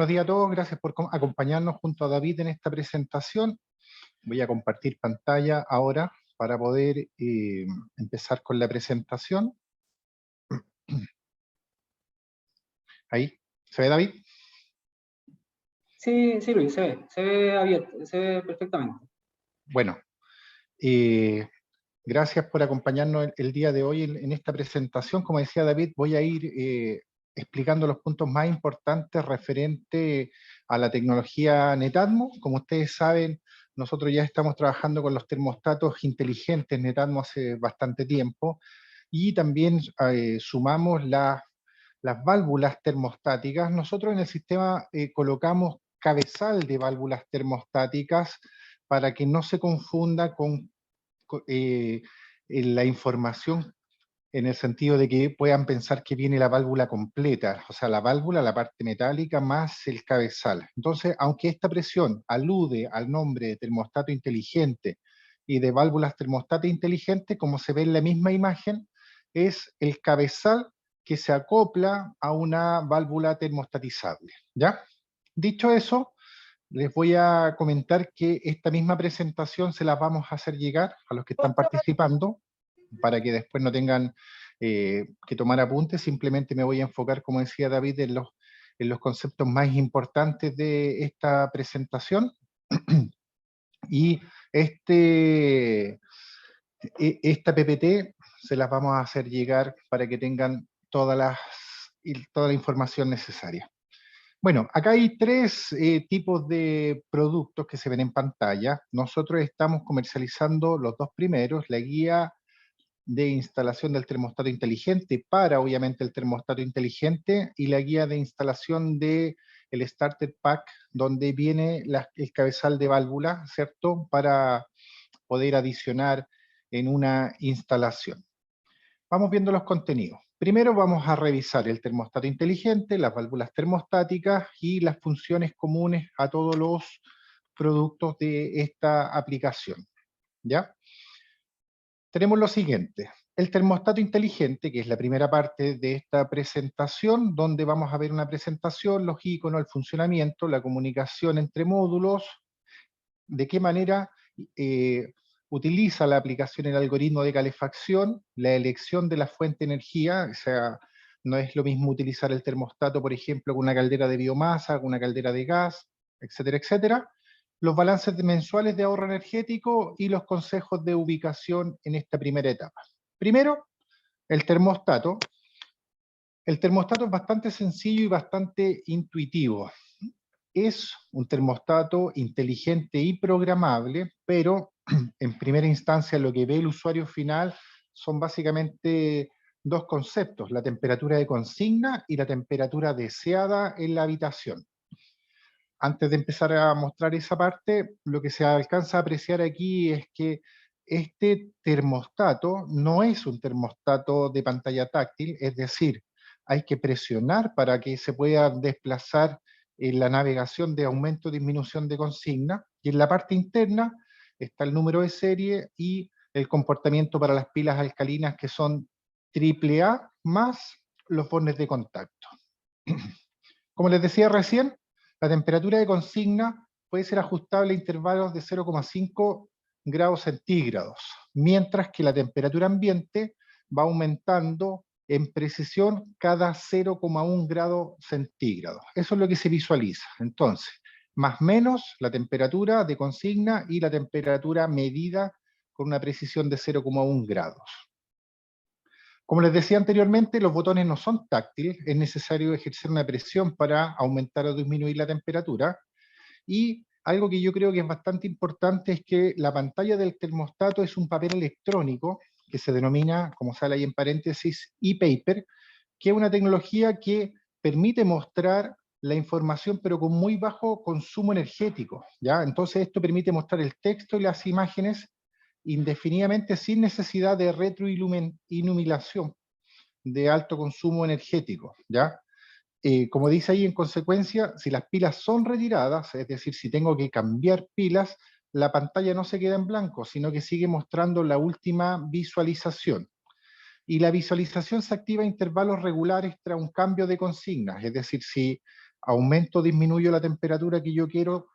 Buenos días a todos, gracias por acompañarnos junto a David en esta presentación. Voy a compartir pantalla ahora para poder empezar con la presentación. Ahí, ¿se ve David? Sí, sí, Luis, se ve abierto, se ve perfectamente. Bueno, gracias por acompañarnos el día de hoy en esta presentación. Como decía David, voy a ir explicando los puntos más importantes referente a la tecnología Netatmo. Como ustedes saben, nosotros ya estamos trabajando con los termostatos inteligentes Netatmo hace bastante tiempo y también sumamos las válvulas termostáticas. Nosotros en el sistema colocamos cabezal de válvulas termostáticas para que no se confunda con la información en el sentido de que puedan pensar que viene la válvula completa, o sea, la válvula, la parte metálica, más el cabezal. Entonces, aunque esta presión alude al nombre de termostato inteligente y de válvulas termostato inteligente, como se ve en la misma imagen, es el cabezal que se acopla a una válvula termostatizable, ¿ya? Dicho eso, les voy a comentar que esta misma presentación se la vamos a hacer llegar a los que están participando, para que después no tengan que tomar apuntes. Simplemente me voy a enfocar, como decía David, en los conceptos más importantes de esta presentación. Y esta PPT se las vamos a hacer llegar para que tengan toda la información necesaria. Bueno, acá hay tres tipos de productos que se ven en pantalla. Nosotros estamos comercializando los dos primeros, la guía de instalación del termostato inteligente para, obviamente, el termostato inteligente y la guía de instalación del Starter Pack, donde viene el cabezal de válvula, ¿cierto?, para poder adicionar en una instalación. Vamos viendo los contenidos. Primero vamos a revisar el termostato inteligente, las válvulas termostáticas y las funciones comunes a todos los productos de esta aplicación, ¿ya? Tenemos lo siguiente, el termostato inteligente, que es la primera parte de esta presentación, donde vamos a ver una presentación, los iconos, el funcionamiento, la comunicación entre módulos, de qué manera utiliza la aplicación el algoritmo de calefacción, la elección de la fuente de energía, o sea, no es lo mismo utilizar el termostato, por ejemplo, con una caldera de biomasa, con una caldera de gas, etcétera, etcétera, los balances mensuales de ahorro energético y los consejos de ubicación en esta primera etapa. Primero, el termostato. El termostato es bastante sencillo y bastante intuitivo. Es un termostato inteligente y programable, pero en primera instancia lo que ve el usuario final son básicamente dos conceptos, la temperatura de consigna y la temperatura deseada en la habitación. Antes de empezar a mostrar esa parte, lo que se alcanza a apreciar aquí es que este termostato no es un termostato de pantalla táctil, es decir, hay que presionar para que se pueda desplazar en la navegación de aumento o disminución de consigna, y en la parte interna está el número de serie y el comportamiento para las pilas alcalinas, que son AAA más los bornes de contacto. Como les decía recién, la temperatura de consigna puede ser ajustable a intervalos de 0,5 grados centígrados, mientras que la temperatura ambiente va aumentando en precisión cada 0,1 grado centígrados. Eso es lo que se visualiza. Entonces, más o menos la temperatura de consigna y la temperatura medida con una precisión de 0,1 grados. Como les decía anteriormente, los botones no son táctiles, es necesario ejercer una presión para aumentar o disminuir la temperatura. Y algo que yo creo que es bastante importante es que la pantalla del termostato es un papel electrónico que se denomina, como sale ahí en paréntesis, e-paper, que es una tecnología que permite mostrar la información pero con muy bajo consumo energético, ¿ya? Entonces esto permite mostrar el texto y las imágenes indefinidamente sin necesidad de retroiluminación de alto consumo energético, ¿ya? Como dice ahí, en consecuencia, si las pilas son retiradas, es decir, si tengo que cambiar pilas, la pantalla no se queda en blanco, sino que sigue mostrando la última visualización. Y la visualización se activa a intervalos regulares tras un cambio de consignas, es decir, si aumento o disminuyo la temperatura que yo quiero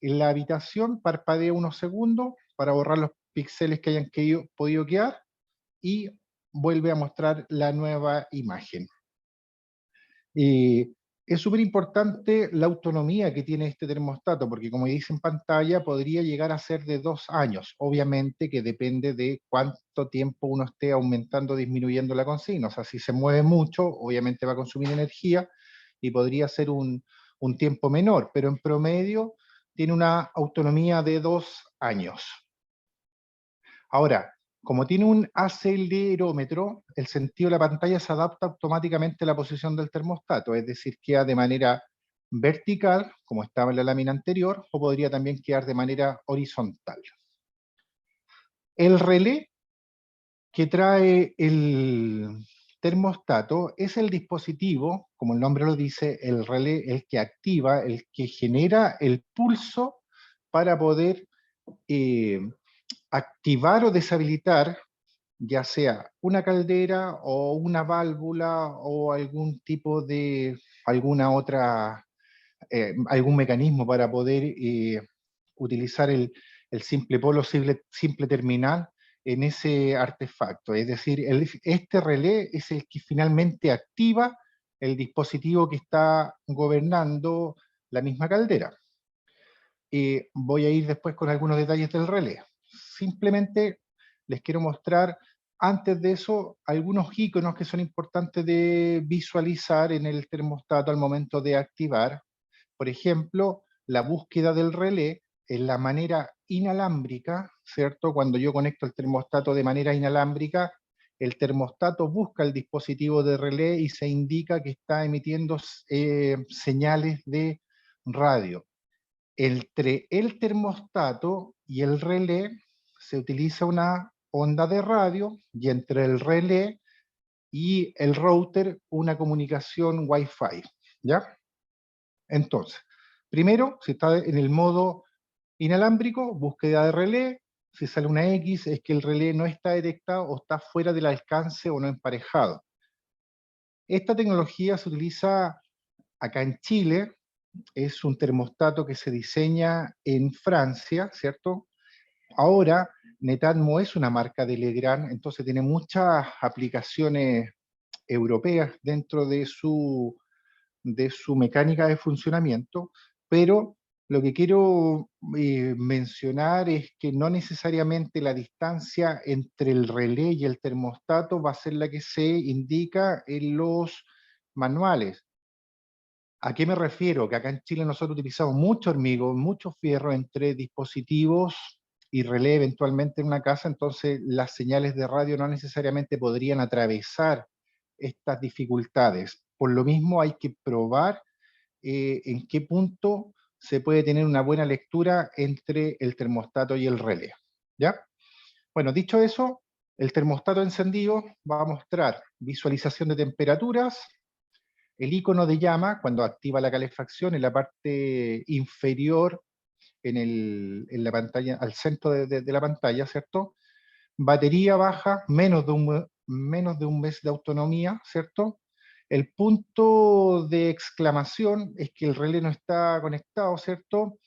en la habitación, parpadeo unos segundos para borrar los píxeles que hayan podido quedar y vuelve a mostrar la nueva imagen. Es súper importante la autonomía que tiene este termostato, porque como dice en pantalla, podría llegar a ser de 2 años. Obviamente que depende de cuánto tiempo uno esté aumentando o disminuyendo la consigna. O sea, si se mueve mucho, obviamente va a consumir energía y podría ser un tiempo menor, pero en promedio tiene una autonomía de 2 años. Ahora, como tiene un acelerómetro, el sentido de la pantalla se adapta automáticamente a la posición del termostato, es decir, queda de manera vertical, como estaba en la lámina anterior, o podría también quedar de manera horizontal. El relé que trae el termostato es el dispositivo, como el nombre lo dice, el relé, el que activa, el que genera el pulso para poder activar o deshabilitar ya sea una caldera o una válvula o algún tipo de, alguna otra, algún mecanismo para poder utilizar el simple polo, simple terminal en ese artefacto. Es decir, este relé es el que finalmente activa el dispositivo que está gobernando la misma caldera. Voy a ir después con algunos detalles del relé. Simplemente les quiero mostrar, antes de eso, algunos iconos que son importantes de visualizar en el termostato al momento de activar. Por ejemplo, la búsqueda del relé en la manera inalámbrica, ¿cierto? Cuando yo conecto el termostato de manera inalámbrica, el termostato busca el dispositivo de relé y se indica que está emitiendo señales de radio. Entre el termostato y el relé se utiliza una onda de radio y entre el relé y el router una comunicación Wi-Fi, ¿ya? Entonces, primero, si está en el modo inalámbrico, búsqueda de relé, si sale una X es que el relé no está detectado o está fuera del alcance o no emparejado. Esta tecnología se utiliza acá en Chile, es un termostato que se diseña en Francia, ¿cierto? Ahora, Netatmo es una marca de Legrand, entonces tiene muchas aplicaciones europeas dentro de su mecánica de funcionamiento, pero lo que quiero mencionar es que no necesariamente la distancia entre el relé y el termostato va a ser la que se indica en los manuales. ¿A qué me refiero? Que acá en Chile nosotros utilizamos mucho hormigón, mucho fierro entre dispositivos y relé eventualmente en una casa, entonces las señales de radio no necesariamente podrían atravesar estas dificultades. Por lo mismo hay que probar en qué punto se puede tener una buena lectura entre el termostato y el relé. ¿Ya? Bueno, dicho eso, el termostato encendido va a mostrar visualización de temperaturas, el icono de llama, cuando activa la calefacción, en la parte inferior, en la pantalla, al centro de la pantalla, ¿cierto? Batería baja, menos de un mes de autonomía, ¿cierto? El punto de exclamación es que el relé no está conectado, ¿cierto?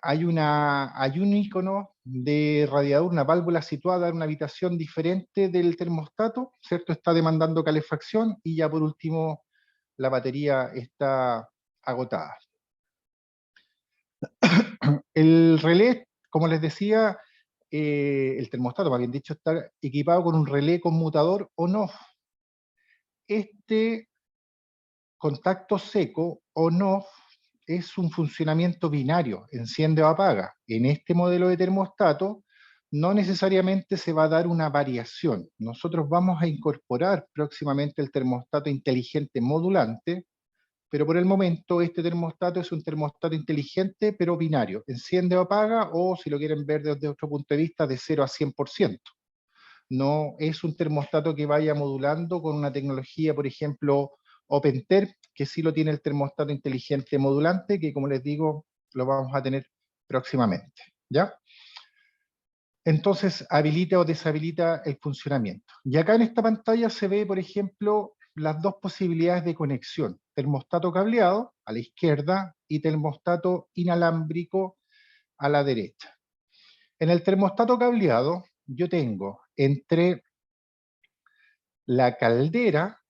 Hay un icono de radiador, una válvula situada en una habitación diferente del termostato, ¿cierto? Está demandando calefacción y ya por último la batería está agotada. El relé, como les decía, el termostato, más bien dicho, está equipado con un relé conmutador on-off. Este contacto seco on-off es un funcionamiento binario, enciende o apaga. En este modelo de termostato no necesariamente se va a dar una variación. Nosotros vamos a incorporar próximamente el termostato inteligente modulante, pero por el momento este termostato es un termostato inteligente, pero binario. Enciende o apaga, o si lo quieren ver desde otro punto de vista, de 0 a 100%. No es un termostato que vaya modulando con una tecnología, por ejemplo, OpenTerm, que sí lo tiene el termostato inteligente modulante, que como les digo, lo vamos a tener próximamente. ¿Ya? Entonces, habilita o deshabilita el funcionamiento. Y acá en esta pantalla se ve, por ejemplo, las dos posibilidades de conexión. termostato cableado a la izquierda y termostato inalámbrico a la derecha. En el termostato cableado yo tengo entre la caldera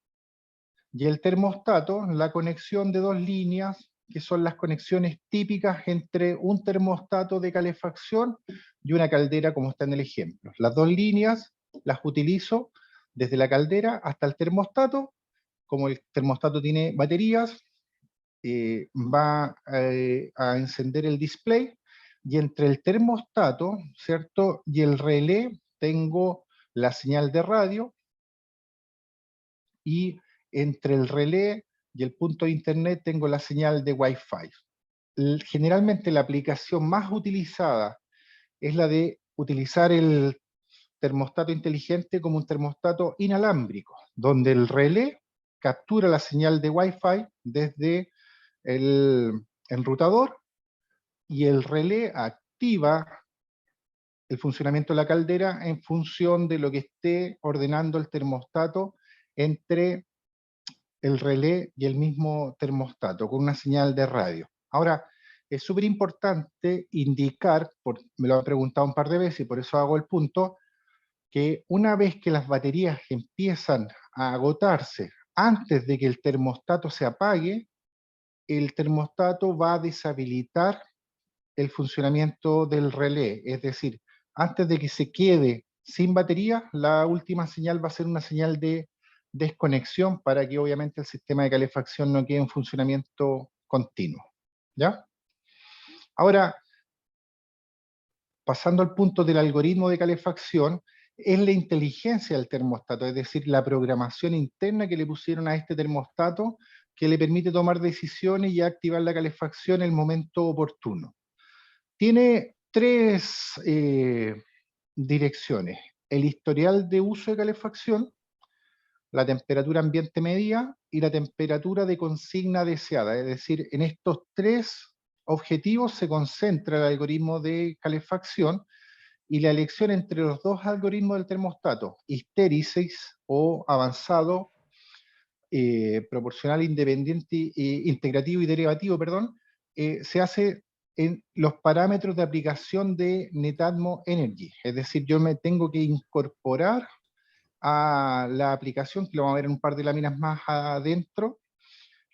y el termostato la conexión de dos líneas que son las conexiones típicas entre un termostato de calefacción y una caldera como está en el ejemplo. Las dos líneas las utilizo desde la caldera hasta el termostato. Como el termostato tiene baterías, va a encender el display y entre el termostato, ¿cierto? Y el relé tengo la señal de radio y entre el relé y el punto de internet tengo la señal de Wi-Fi. Generalmente la aplicación más utilizada es la de utilizar el termostato inteligente como un termostato inalámbrico, donde el relé captura la señal de Wi-Fi desde el enrutador y el relé activa el funcionamiento de la caldera en función de lo que esté ordenando el termostato entre el relé y el mismo termostato, con una señal de radio. Ahora, es súper importante indicar, me lo han preguntado un par de veces y por eso hago el punto, que una vez que las baterías empiezan a agotarse antes de que el termostato se apague, el termostato va a deshabilitar el funcionamiento del relé, es decir, antes de que se quede sin batería, la última señal va a ser una señal de desconexión para que obviamente el sistema de calefacción no quede en funcionamiento continuo. ¿Ya? Ahora, pasando al punto del algoritmo de calefacción, es la inteligencia del termostato, es decir, la programación interna que le pusieron a este termostato que le permite tomar decisiones y activar la calefacción en el momento oportuno. Tiene tres direcciones: el historial de uso de calefacción, la temperatura ambiente media y la temperatura de consigna deseada. Es decir, en estos tres objetivos se concentra el algoritmo de calefacción y la elección entre los dos algoritmos del termostato, histéresis o avanzado, proporcional, independiente, integrativo y derivativo, perdón, se hace en los parámetros de aplicación de Netatmo Energy. Es decir, yo me tengo que incorporar a la aplicación, que lo vamos a ver en un par de láminas más adentro,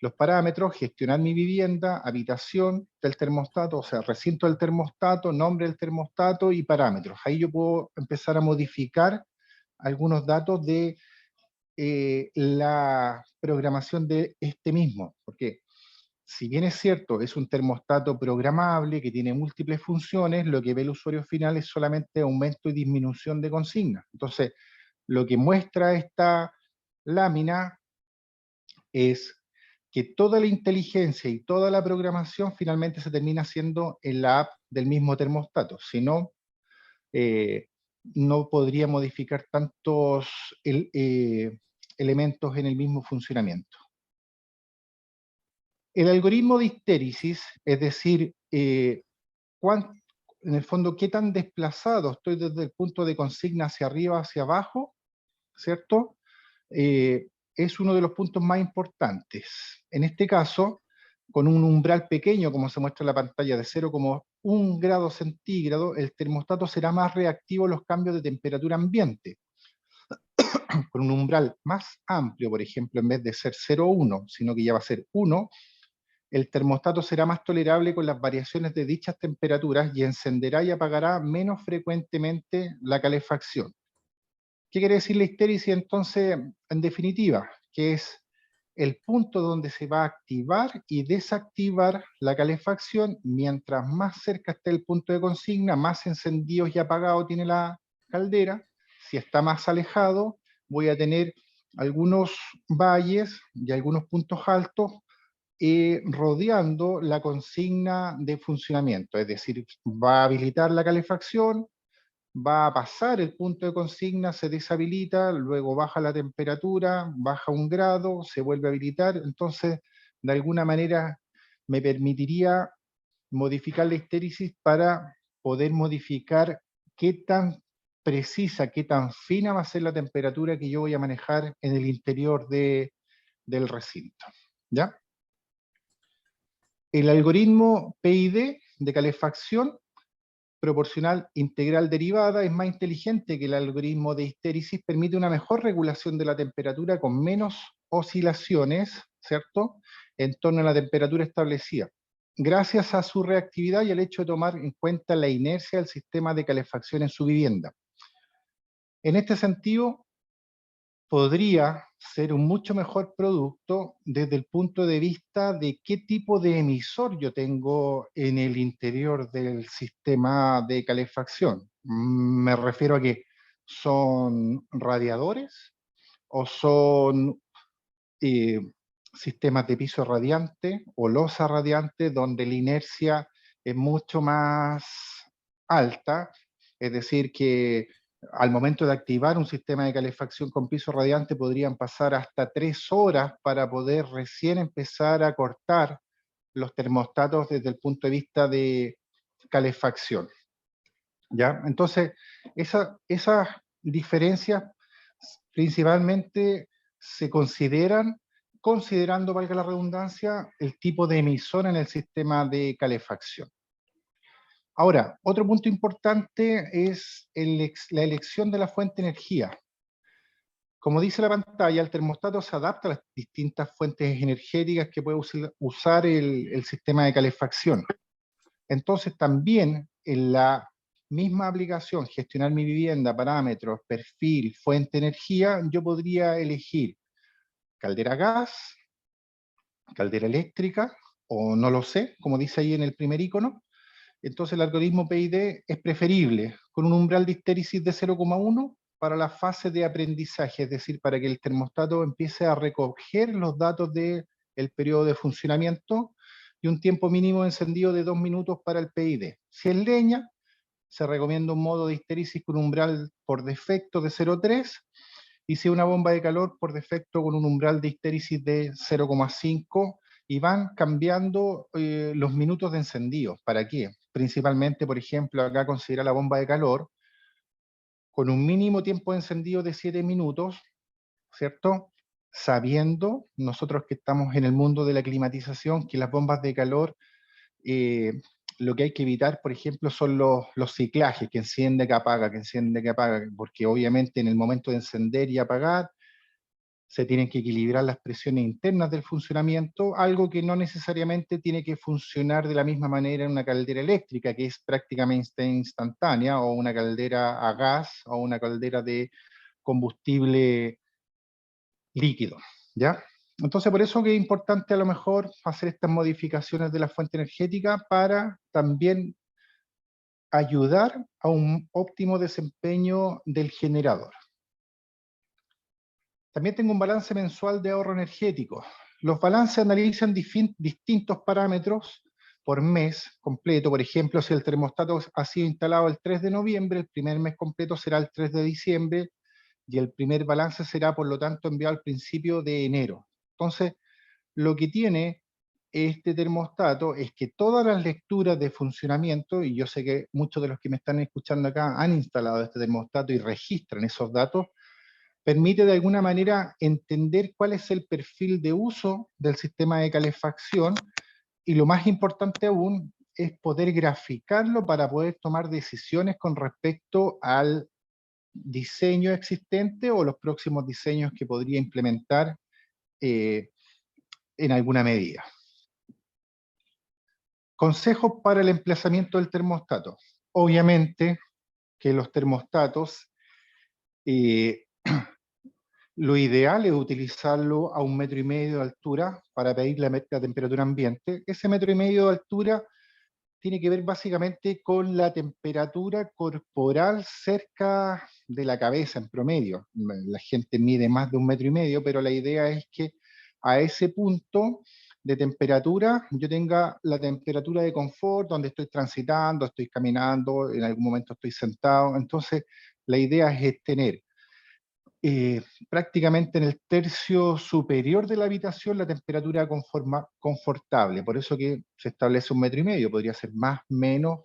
los parámetros, gestionar mi vivienda, habitación del termostato, o sea, recinto del termostato, nombre del termostato y parámetros. Ahí yo puedo empezar a modificar algunos datos de la programación de este mismo, porque si bien es cierto, es un termostato programable que tiene múltiples funciones, lo que ve el usuario final es solamente aumento y disminución de consignas. Entonces, lo que muestra esta lámina es que toda la inteligencia y toda la programación finalmente se termina haciendo en la app del mismo termostato. Si no, no podría modificar tantos elementos en el mismo funcionamiento. El algoritmo de histéresis, es decir, en el fondo, qué tan desplazado estoy desde el punto de consigna hacia arriba, hacia abajo, ¿cierto? Es uno de los puntos más importantes. En este caso, con un umbral pequeño, como se muestra en la pantalla, de 0,1 grado centígrado, el termostato será más reactivo a los cambios de temperatura ambiente. Con un umbral más amplio, por ejemplo, en vez de ser 0,1, sino que ya va a ser 1, el termostato será más tolerable con las variaciones de dichas temperaturas y encenderá y apagará menos frecuentemente la calefacción. ¿Qué quiere decir la histéresis entonces, en definitiva? Que es el punto donde se va a activar y desactivar la calefacción. Mientras más cerca esté el punto de consigna, más encendidos y apagados tiene la caldera. Si está más alejado, voy a tener algunos valles y algunos puntos altos rodeando la consigna de funcionamiento. Es decir, va a habilitar la calefacción, va a pasar el punto de consigna, se deshabilita, luego baja la temperatura, baja 1 grado, se vuelve a habilitar. Entonces, de alguna manera, me permitiría modificar la histéresis para poder modificar qué tan precisa, qué tan fina va a ser la temperatura que yo voy a manejar en el interior del recinto. ¿Ya? El algoritmo PID de calefacción proporcional integral derivada es más inteligente que el algoritmo de histéresis, permite una mejor regulación de la temperatura con menos oscilaciones, ¿cierto?, en torno a la temperatura establecida, gracias a su reactividad y el hecho de tomar en cuenta la inercia del sistema de calefacción en su vivienda. En este sentido, podría ser un mucho mejor producto desde el punto de vista de qué tipo de emisor yo tengo en el interior del sistema de calefacción. Me refiero a que son radiadores o son eh, sistemas de piso radiante o losa radiante donde la inercia es mucho más alta, es decir, que al momento de activar un sistema de calefacción con piso radiante podrían pasar hasta 3 horas para poder recién empezar a cortar los termostatos desde el punto de vista de calefacción. ¿Ya? Entonces, esas diferencias principalmente se consideran, considerando, valga la redundancia, el tipo de emisor en el sistema de calefacción. Ahora, otro punto importante es la elección de la fuente de energía. Como dice la pantalla, el termostato se adapta a las distintas fuentes energéticas que puede usar el sistema de calefacción. Entonces, también en la misma aplicación, gestionar mi vivienda, parámetros, perfil, fuente de energía, yo podría elegir caldera gas, caldera eléctrica, o no lo sé, como dice ahí en el primer icono. Entonces el algoritmo PID es preferible, con un umbral de histéresis de 0,1 para la fase de aprendizaje, es decir, para que el termostato empiece a recoger los datos del periodo de funcionamiento y un tiempo mínimo de encendido de 2 minutos para el PID. Si es leña, se recomienda un modo de histéresis con umbral por defecto de 0,3, y si una bomba de calor por defecto con un umbral de histéresis de 0,5, y van cambiando los minutos de encendido. ¿Para qué? Principalmente, por ejemplo, acá considera la bomba de calor con un mínimo tiempo de encendido de 7 minutos, ¿cierto? Sabiendo, nosotros que estamos en el mundo de la climatización, que las bombas de calor, lo que hay que evitar, por ejemplo, son los ciclajes, que enciende, que apaga, que enciende, que apaga, porque obviamente en el momento de encender y apagar, se tienen que equilibrar las presiones internas del funcionamiento, algo que no necesariamente tiene que funcionar de la misma manera en una caldera eléctrica, que es prácticamente instantánea, o una caldera a gas, o una caldera de combustible líquido, ¿ya? Entonces, por eso que es importante a lo mejor hacer estas modificaciones de la fuente energética para también ayudar a un óptimo desempeño del generador. También tengo un balance mensual de ahorro energético. Los balances analizan distintos parámetros por mes completo. Por ejemplo, si el termostato ha sido instalado el 3 de noviembre, el primer mes completo será el 3 de diciembre y el primer balance será, por lo tanto, enviado al principio de enero. Entonces, lo que tiene este termostato es que todas las lecturas de funcionamiento, y yo sé que muchos de los que me están escuchando acá han instalado este termostato y registran esos datos, permite de alguna manera entender cuál es el perfil de uso del sistema de calefacción, y lo más importante aún es poder graficarlo para poder tomar decisiones con respecto al diseño existente o los próximos diseños que podría implementar en alguna medida. Consejos para el emplazamiento del termostato. Obviamente que los termostatos, lo ideal es utilizarlo a 1,5 metros de altura para pedir la temperatura ambiente. Ese 1,5 metros de altura tiene que ver básicamente con la temperatura corporal cerca de la cabeza en promedio. La gente mide más de 1,5 metros, pero la idea es que a ese punto de temperatura yo tenga la temperatura de confort, donde estoy transitando, estoy caminando, en algún momento estoy sentado. Entonces, la idea es tener prácticamente en el tercio superior de la habitación la temperatura confortable. Por eso que se establece 1,5 metros, podría ser más, menos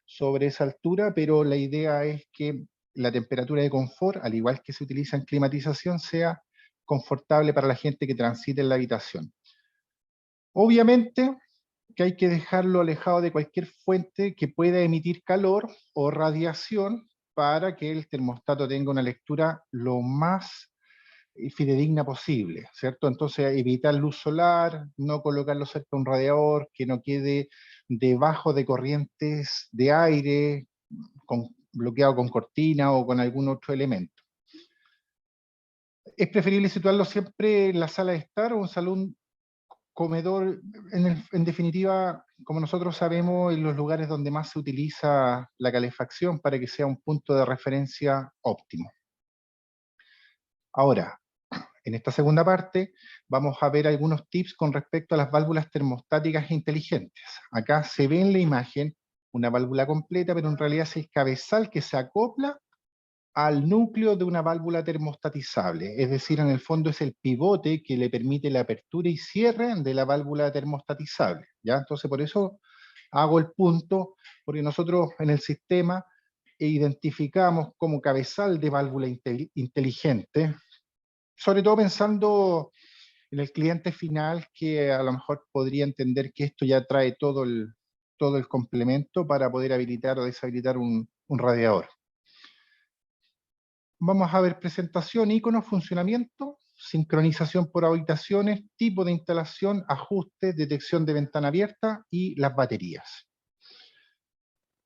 sobre esa altura, pero la idea es que la temperatura de confort, al igual que se utiliza en climatización, sea confortable para la gente que transite en la habitación. Obviamente que hay que dejarlo alejado de cualquier fuente que pueda emitir calor o radiación para que el termostato tenga una lectura lo más fidedigna posible, ¿cierto? Entonces evitar luz solar, no colocarlo cerca de un radiador, que no quede debajo de corrientes de aire, bloqueado con cortina o con algún otro elemento. Es preferible situarlo siempre en la sala de estar o un salón comedor, en definitiva, como nosotros sabemos, en los lugares donde más se utiliza la calefacción para que sea un punto de referencia óptimo. Ahora, en esta segunda parte vamos a ver algunos tips con respecto a las válvulas termostáticas inteligentes. Acá se ve en la imagen una válvula completa, pero en realidad es el cabezal que se acopla al núcleo de una válvula termostatizable, es decir, en el fondo es el pivote que le permite la apertura y cierre de la válvula termostatizable, ¿ya? Entonces por eso hago el punto, porque nosotros en el sistema identificamos como cabezal de válvula inteligente, sobre todo pensando en el cliente final que a lo mejor podría entender que esto ya trae todo el complemento para poder habilitar o deshabilitar un radiador. Vamos a ver presentación, iconos, funcionamiento, sincronización por habitaciones, tipo de instalación, ajustes, detección de ventana abierta y las baterías.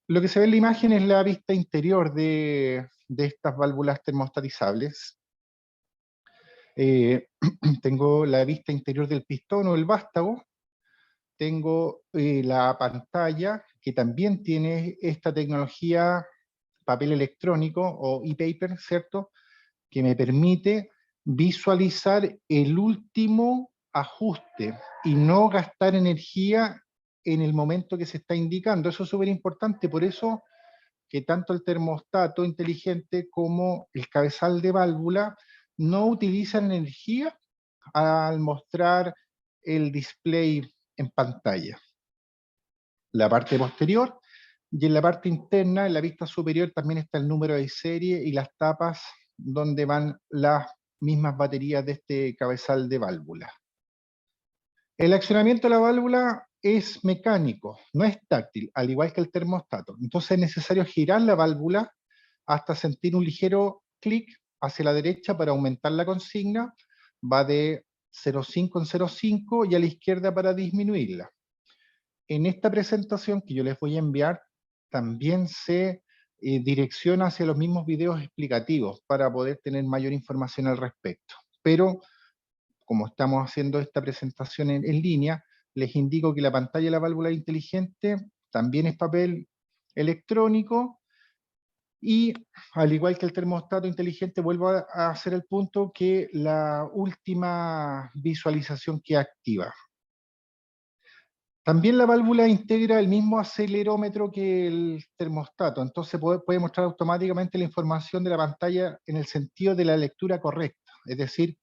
Lo que se ve en la imagen es la vista interior de estas válvulas termostatizables. Tengo la vista interior del pistón o el vástago, tengo la pantalla que también tiene esta tecnología papel electrónico o e-paper, ¿cierto?, que me permite visualizar el último ajuste y no gastar energía en el momento que se está indicando. Eso es súper importante, por eso que tanto el termostato inteligente como el cabezal de válvula no utilizan energía al mostrar el display en pantalla. La parte posterior y en la parte interna, en la vista superior, también está el número de serie y las tapas donde van las mismas baterías de este cabezal de válvula. El accionamiento de la válvula es mecánico, no es táctil, al igual que el termostato. Entonces es necesario girar la válvula hasta sentir un ligero clic hacia la derecha para aumentar la consigna. Va de 0,5 en 0,5 y a la izquierda para disminuirla. En esta presentación que yo les voy a enviar, también se direcciona hacia los mismos videos explicativos para poder tener mayor información al respecto. Pero, como estamos haciendo esta presentación en línea, les indico que la pantalla de la válvula inteligente también es papel electrónico y, al igual que el termostato inteligente, vuelvo a hacer el punto que la última visualización que activa. También la válvula integra el mismo acelerómetro que el termostato, entonces puede mostrar automáticamente la información de la pantalla en el sentido de la lectura correcta. Es decir,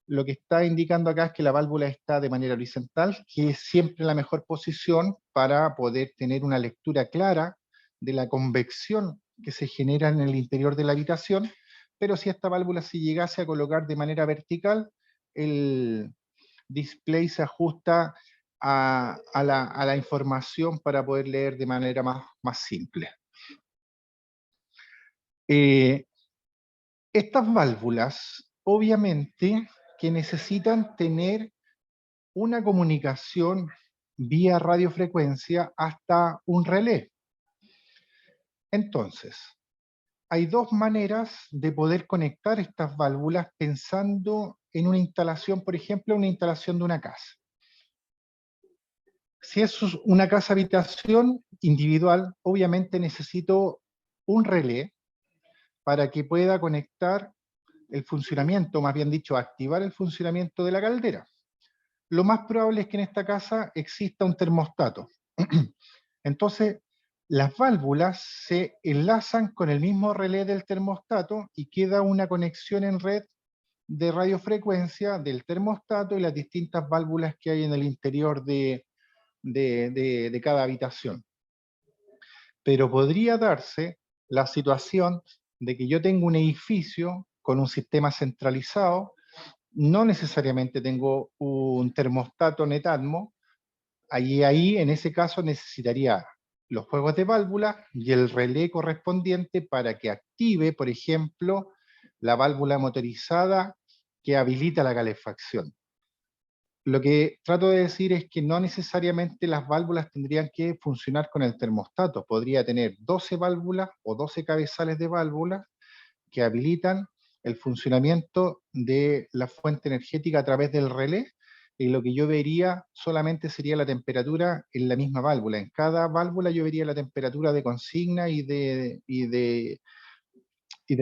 lo que está indicando acá es que la válvula está de manera horizontal, que es siempre la mejor posición para poder tener una lectura clara de la convección que se genera en el interior de la habitación, pero si esta válvula se llegase a colocar de manera vertical, el display se ajusta a la información para poder leer de manera más simple. Estas válvulas, obviamente, que necesitan tener una comunicación vía radiofrecuencia hasta un relé. Entonces, hay dos maneras de poder conectar estas válvulas pensando en una instalación, por ejemplo, una instalación de una casa. Si es una casa habitación individual, obviamente necesito un relé para que pueda conectar el funcionamiento, más bien dicho, activar el funcionamiento de la caldera. Lo más probable es que en esta casa exista un termostato. Entonces, las válvulas se enlazan con el mismo relé del termostato y queda una conexión en red de radiofrecuencia del termostato y las distintas válvulas que hay en el interior de cada habitación. Pero podría darse la situación de que yo tengo un edificio con un sistema centralizado, no necesariamente tengo un termostato Netatmo, ahí, en ese caso, necesitaría los juegos de válvula y el relé correspondiente para que active, por ejemplo, la válvula motorizada que habilita la calefacción. Lo que trato de decir es que no necesariamente las válvulas tendrían que funcionar con el termostato. Podría tener 12 válvulas o 12 cabezales de válvulas que habilitan el funcionamiento de la fuente energética a través del relé, y lo que yo vería solamente sería la temperatura en la misma válvula. En cada válvula yo vería la temperatura de consigna y de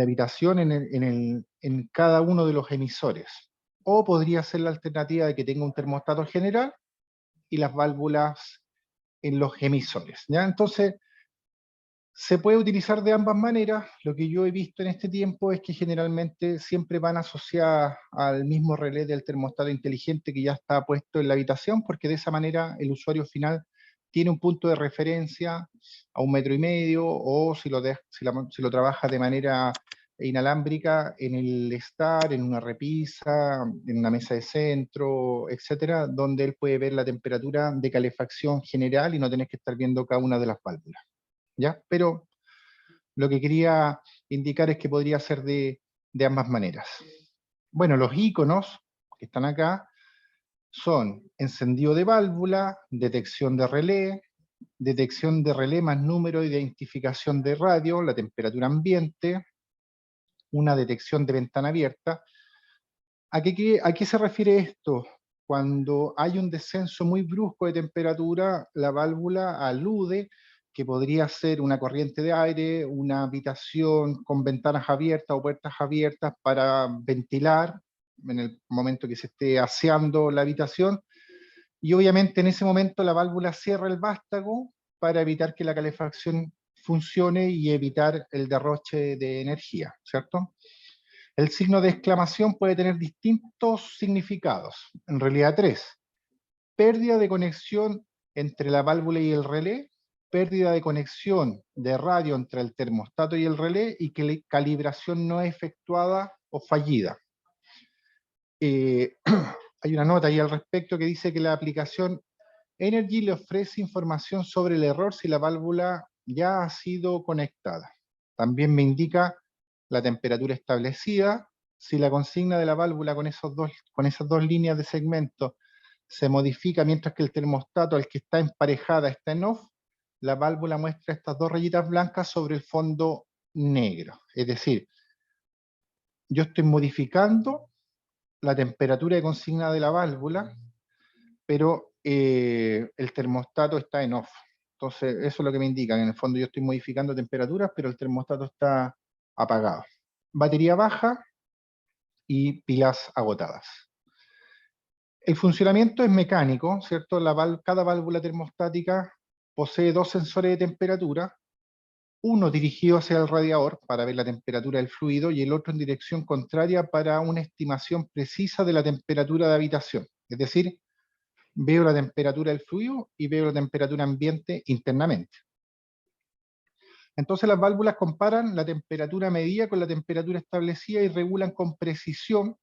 habitación en cada uno de los emisores. O podría ser la alternativa de que tenga un termostato general y las válvulas en los emisores, ¿ya? Entonces, se puede utilizar de ambas maneras. Lo que yo he visto en este tiempo es que generalmente siempre van asociadas al mismo relé del termostato inteligente que ya está puesto en la habitación, porque de esa manera el usuario final tiene un punto de referencia a 1,5 metros, o si lo trabaja de manera inalámbrica, en el estar, en una repisa, en una mesa de centro, etcétera, donde él puede ver la temperatura de calefacción general y no tener que estar viendo cada una de las válvulas, ¿ya? Pero lo que quería indicar es que podría ser de ambas maneras. Bueno, los iconos que están acá son encendido de válvula, detección de relé más número de identificación de radio, la temperatura ambiente, una detección de ventana abierta. ¿A qué se refiere esto? Cuando hay un descenso muy brusco de temperatura, la válvula alude que podría ser una corriente de aire, una habitación con ventanas abiertas o puertas abiertas para ventilar en el momento que se esté aseando la habitación, y obviamente en ese momento la válvula cierra el vástago para evitar que la calefacción funcione y evitar el derroche de energía, ¿cierto? El signo de exclamación puede tener distintos significados, en realidad 3. Pérdida de conexión entre la válvula y el relé, pérdida de conexión de radio entre el termostato y el relé, y que la calibración no es efectuada o fallida. Hay una nota ahí al respecto que dice que la aplicación Energy le ofrece información sobre el error si la válvula ya ha sido conectada. También me indica la temperatura establecida. Si la consigna de la válvula con esas dos líneas de segmento se modifica mientras que el termostato al que está emparejada está en off, la válvula muestra estas dos rayitas blancas sobre el fondo negro. Es decir, yo estoy modificando la temperatura de consigna de la válvula, pero el termostato está en off. Entonces, eso es lo que me indican. En el fondo yo estoy modificando temperaturas, pero el termostato está apagado. Batería baja y pilas agotadas. El funcionamiento es mecánico, ¿cierto? Cada válvula termostática posee 2 sensores de temperatura, uno dirigido hacia el radiador para ver la temperatura del fluido y el otro en dirección contraria para una estimación precisa de la temperatura de habitación. Es decir, veo la temperatura del fluido y veo la temperatura ambiente internamente. Entonces las válvulas comparan la temperatura medida con la temperatura establecida y regulan con precisión,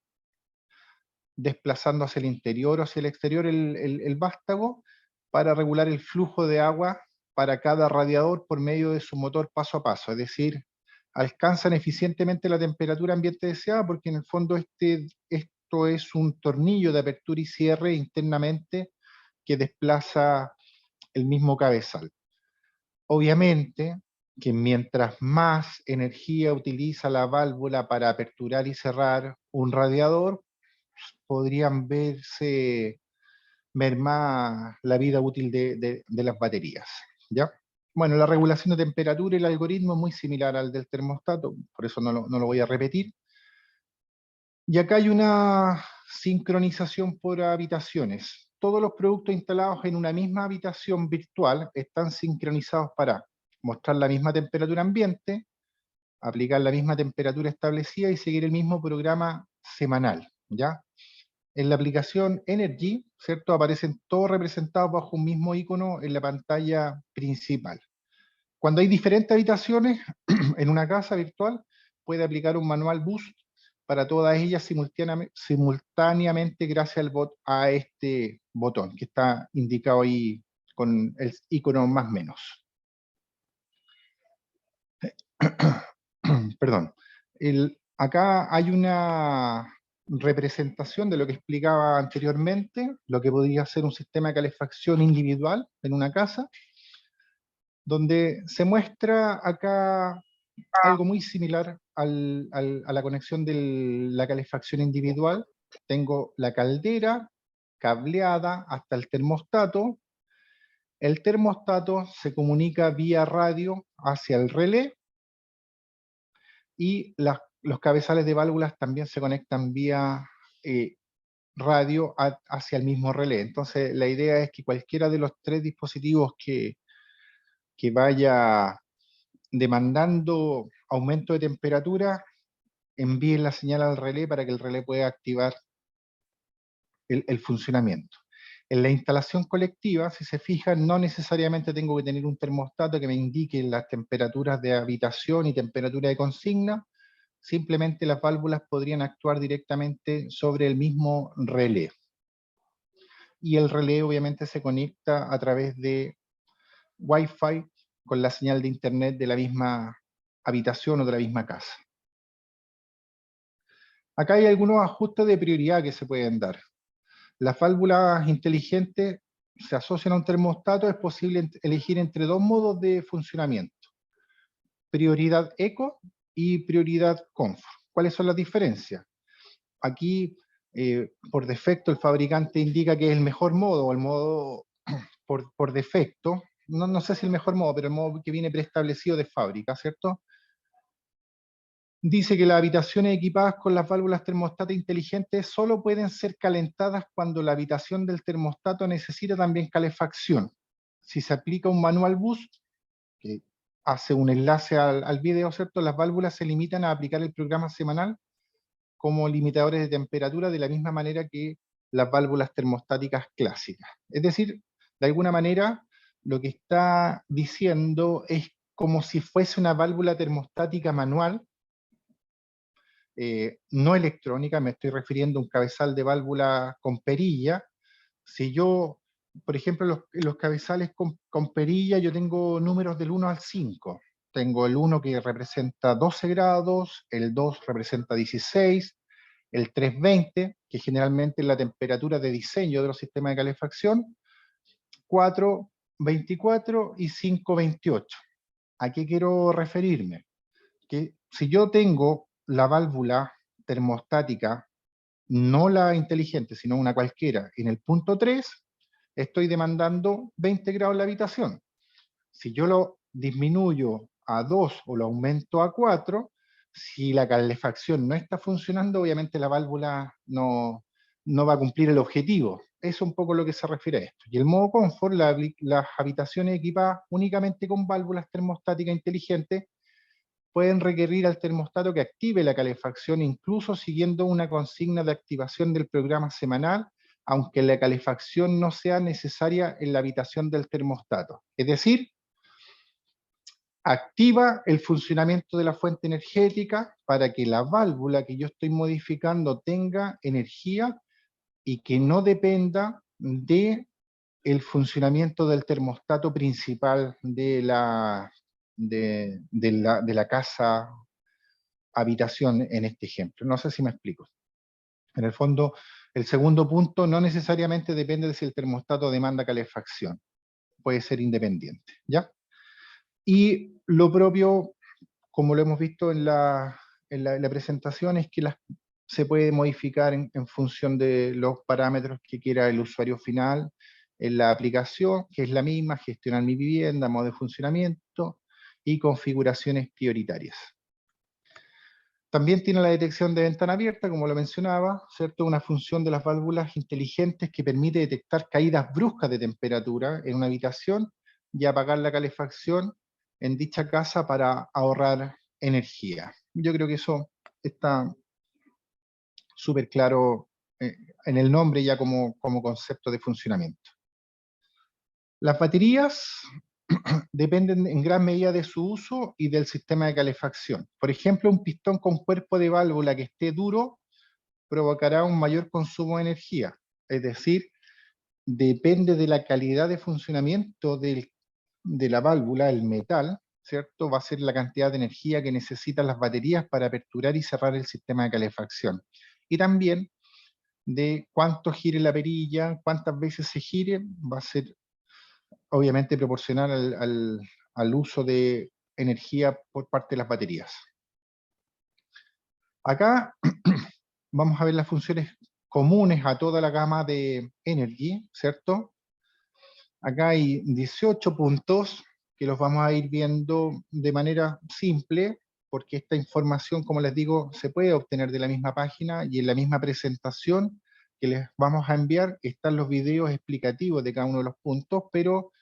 desplazando hacia el interior o hacia el exterior el vástago, para regular el flujo de agua para cada radiador por medio de su motor paso a paso. Es decir, alcanzan eficientemente la temperatura ambiente deseada, porque en el fondo esto es un tornillo de apertura y cierre internamente que desplaza el mismo cabezal. Obviamente que mientras más energía utiliza la válvula para aperturar y cerrar un radiador, podrían verse mermar la vida útil de las baterías, ¿ya? Bueno, la regulación de temperatura y el algoritmo es muy similar al del termostato, por eso no lo voy a repetir. Y acá hay una sincronización por habitaciones. Todos los productos instalados en una misma habitación virtual están sincronizados para mostrar la misma temperatura ambiente, aplicar la misma temperatura establecida y seguir el mismo programa semanal, ¿ya? En la aplicación Energy, ¿cierto? Aparecen todos representados bajo un mismo icono en la pantalla principal. Cuando hay diferentes habitaciones en una casa virtual, puede aplicar un manual boost para todas ellas simultáneamente gracias a este botón que está indicado ahí con el icono más menos. Perdón. Acá hay una representación de lo que explicaba anteriormente, lo que podría ser un sistema de calefacción individual en una casa, donde se muestra acá algo muy similar a la conexión de la calefacción individual. Tengo la caldera cableada hasta el termostato. El termostato se comunica vía radio hacia el relé y los cabezales de válvulas también se conectan vía radio hacia el mismo relé. Entonces la idea es que cualquiera de los tres dispositivos que vaya demandando aumento de temperatura envíen la señal al relé para que el relé pueda activar el funcionamiento. En la instalación colectiva, si se fijan, no necesariamente tengo que tener un termostato que me indique las temperaturas de habitación y temperatura de consigna, simplemente las válvulas podrían actuar directamente sobre el mismo relé. Y el relé obviamente se conecta a través de Wi-Fi con la señal de internet de la misma habitación o de la misma casa. Acá hay algunos ajustes de prioridad que se pueden dar. Las válvulas inteligentes se asocian a un termostato, es posible elegir entre dos modos de funcionamiento. Prioridad eco y prioridad comfort. ¿Cuáles son las diferencias? Aquí, por defecto, el fabricante indica que es el mejor modo, o el modo por defecto, no sé si el mejor modo, pero el modo que viene preestablecido de fábrica, ¿cierto? Dice que las habitaciones equipadas con las válvulas termostato inteligentes solo pueden ser calentadas cuando la habitación del termostato necesita también calefacción. Si se aplica un manual boost, que hace un enlace al video, ¿cierto? Las válvulas se limitan a aplicar el programa semanal como limitadores de temperatura de la misma manera que las válvulas termostáticas clásicas. Es decir, de alguna manera, lo que está diciendo es como si fuese una válvula termostática manual, no electrónica, me estoy refiriendo a un cabezal de válvula con perilla. Si yo, por ejemplo, los cabezales con perilla, yo tengo números del 1 al 5. Tengo el 1 que representa 12 grados, el 2 representa 16, el 3, 20, que generalmente es la temperatura de diseño de los sistemas de calefacción, 4, 24 y 5, 28. ¿A qué quiero referirme? Que si yo tengo la válvula termostática, no la inteligente, sino una cualquiera, en el punto 3, estoy demandando 20 grados en la habitación. Si yo lo disminuyo a 2 o lo aumento a 4, si la calefacción no está funcionando, obviamente la válvula no va a cumplir el objetivo. Eso es un poco lo que se refiere a esto. Y el modo confort, las habitaciones equipadas únicamente con válvulas termostáticas inteligentes pueden requerir al termostato que active la calefacción incluso siguiendo una consigna de activación del programa semanal, aunque la calefacción no sea necesaria en la habitación del termostato. Es decir, activa el funcionamiento de la fuente energética para que la válvula que yo estoy modificando tenga energía y que no dependa de el funcionamiento del termostato principal de la casa habitación en este ejemplo. No sé si me explico. En el fondo, el segundo punto no necesariamente depende de si el termostato demanda calefacción. Puede ser independiente, ¿ya? Y lo propio, como lo hemos visto en la presentación, es que se puede modificar en función de los parámetros que quiera el usuario final en la aplicación, que es la misma, gestionar mi vivienda, modo de funcionamiento y configuraciones prioritarias. También tiene la detección de ventana abierta, como lo mencionaba, ¿cierto? Una función de las válvulas inteligentes que permite detectar caídas bruscas de temperatura en una habitación y apagar la calefacción en dicha casa para ahorrar energía. Yo creo que eso está súper claro en el nombre ya como concepto de funcionamiento. Las baterías dependen en gran medida de su uso y del sistema de calefacción. Por ejemplo, un pistón con cuerpo de válvula que esté duro provocará un mayor consumo de energía. Es decir, depende de la calidad de funcionamiento de la válvula, el metal, ¿cierto? Va a ser la cantidad de energía que necesitan las baterías para aperturar y cerrar el sistema de calefacción. Y también de cuánto gire la perilla, cuántas veces se gire, va a ser obviamente proporcional al uso de energía por parte de las baterías. Acá vamos a ver las funciones comunes a toda la gama de Energy, ¿cierto? Acá hay 18 puntos que los vamos a ir viendo de manera simple, porque esta información, como les digo, se puede obtener de la misma página y en la misma presentación que les vamos a enviar están los videos explicativos de cada uno de los puntos, pero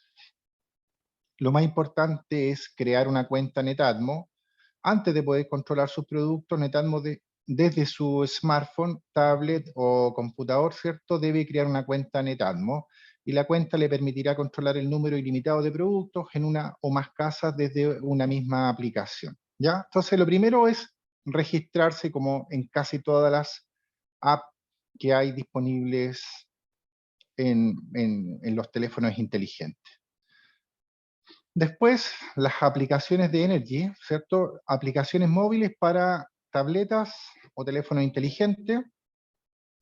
lo más importante es crear una cuenta Netatmo antes de poder controlar sus productos. Netatmo desde su smartphone, tablet o computador, ¿cierto? Debe crear una cuenta Netatmo y la cuenta le permitirá controlar el número ilimitado de productos en una o más casas desde una misma aplicación, ¿ya? Entonces lo primero es registrarse como en casi todas las apps que hay disponibles en los teléfonos inteligentes. Después, las aplicaciones de Energy, ¿cierto? Aplicaciones móviles para tabletas o teléfono inteligente.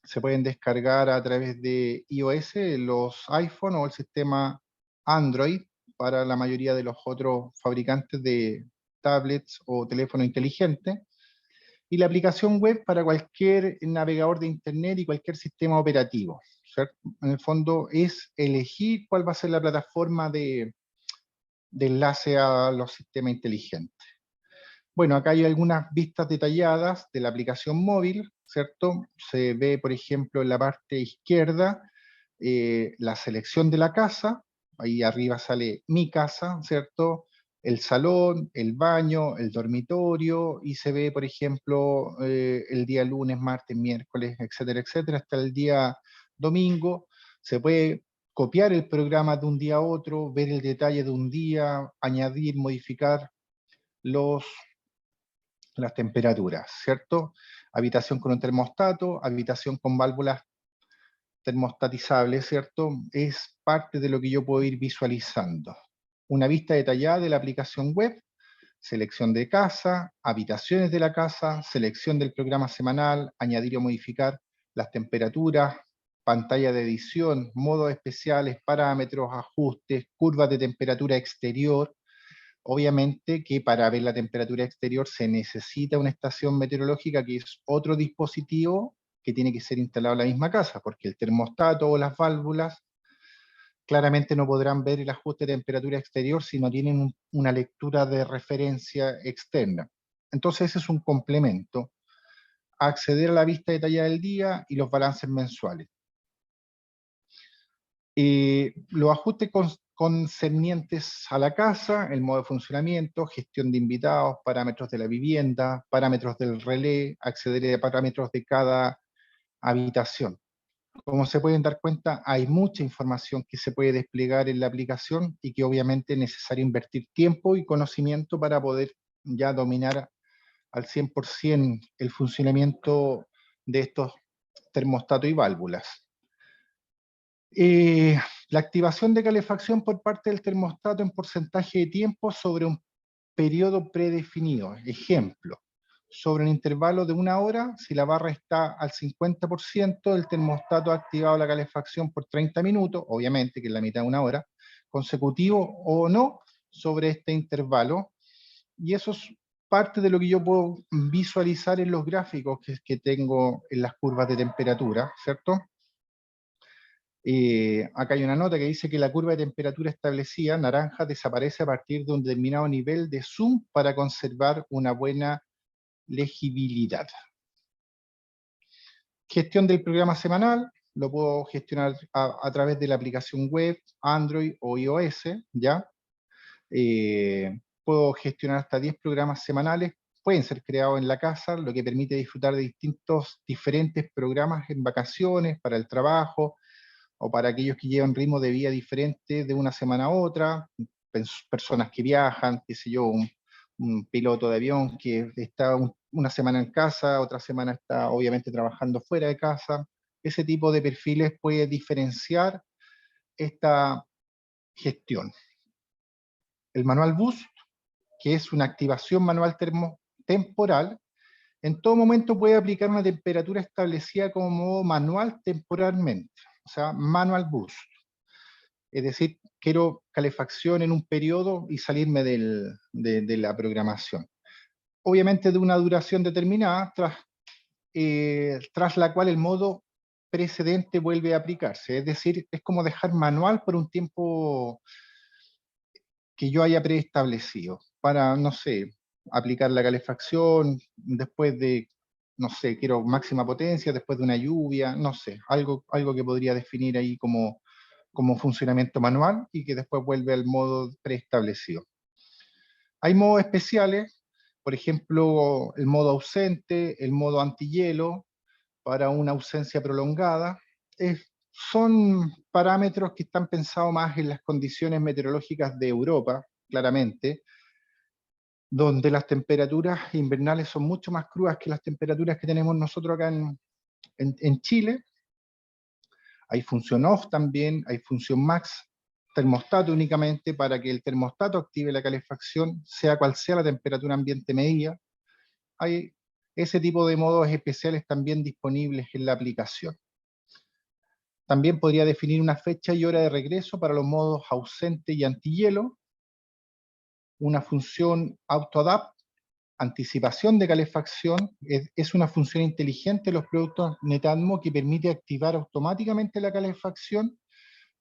Se pueden descargar a través de iOS, los iPhone o el sistema Android para la mayoría de los otros fabricantes de tablets o teléfono inteligente. Y la aplicación web para cualquier navegador de Internet y cualquier sistema operativo, ¿cierto? En el fondo es elegir cuál va a ser la plataforma de enlace a los sistemas inteligentes. Bueno, acá hay algunas vistas detalladas de la aplicación móvil, ¿cierto? Se ve, por ejemplo, en la parte izquierda la selección de la casa, ahí arriba sale mi casa, ¿cierto? El salón, el baño, el dormitorio, y se ve, por ejemplo, el día lunes, martes, miércoles, etcétera, etcétera, hasta el día domingo. Se puede copiar el programa de un día a otro, ver el detalle de un día, añadir, modificar las temperaturas, ¿cierto? Habitación con un termostato, habitación con válvulas termostatizables, ¿cierto? Es parte de lo que yo puedo ir visualizando. Una vista detallada de la aplicación web, selección de casa, habitaciones de la casa, selección del programa semanal, añadir o modificar las temperaturas, pantalla de edición, modos especiales, parámetros, ajustes, curvas de temperatura exterior. Obviamente que para ver la temperatura exterior se necesita una estación meteorológica, que es otro dispositivo que tiene que ser instalado en la misma casa, porque el termostato o las válvulas claramente no podrán ver el ajuste de temperatura exterior si no tienen una lectura de referencia externa. Entonces ese es un complemento: acceder a la vista detallada del día y los balances mensuales. Los ajustes concernientes a la casa, el modo de funcionamiento, gestión de invitados, parámetros de la vivienda, parámetros del relé, acceder a parámetros de cada habitación. Como se pueden dar cuenta, hay mucha información que se puede desplegar en la aplicación y que obviamente es necesario invertir tiempo y conocimiento para poder ya dominar al 100% el funcionamiento de estos termostatos y válvulas. La activación de calefacción por parte del termostato en porcentaje de tiempo sobre un periodo predefinido. Ejemplo, sobre un intervalo de 1 hora, si la barra está al 50%, el termostato ha activado la calefacción por 30 minutos, obviamente que es la mitad de 1 hora, consecutivo o no, sobre este intervalo. Y eso es parte de lo que yo puedo visualizar en los gráficos que tengo en las curvas de temperatura, ¿cierto? Acá hay una nota que dice que la curva de temperatura establecida, naranja, desaparece a partir de un determinado nivel de zoom para conservar una buena legibilidad. Gestión del programa semanal, lo puedo gestionar a través de la aplicación web, Android o iOS, ¿ya? Puedo gestionar hasta 10 programas semanales, pueden ser creados en la casa, lo que permite disfrutar de diferentes programas en vacaciones, para el trabajo, o para aquellos que llevan ritmo de vida diferente de una semana a otra. personas que viajan, qué sé yo, un piloto de avión que está una semana en casa, otra semana está obviamente trabajando fuera de casa. Ese tipo de perfiles puede diferenciar esta gestión. El manual boost, que es una activación manual temporal, en todo momento puede aplicar una temperatura establecida como manual temporalmente, o sea, manual boost. Es decir, quiero calefacción en un periodo y salirme de la programación. Obviamente de una duración determinada, tras la cual el modo precedente vuelve a aplicarse. Es decir, es como dejar manual por un tiempo que yo haya preestablecido, para, no sé, aplicar la calefacción, después de, no sé, quiero máxima potencia, después de una lluvia, no sé, algo que podría definir ahí como funcionamiento manual y que después vuelve al modo preestablecido. Hay modos especiales, por ejemplo, el modo ausente, el modo antihielo, para una ausencia prolongada. Son parámetros que están pensados más en las condiciones meteorológicas de Europa, claramente, donde las temperaturas invernales son mucho más crudas que las temperaturas que tenemos nosotros acá en Chile. Hay función off también, hay función max, termostato únicamente para que el termostato active la calefacción, sea cual sea la temperatura ambiente medida. Hay ese tipo de modos especiales también disponibles en la aplicación. También podría definir una fecha y hora de regreso para los modos ausente y antihielo, una función autoadapt, anticipación de calefacción, es una función inteligente de los productos Netatmo que permite activar automáticamente la calefacción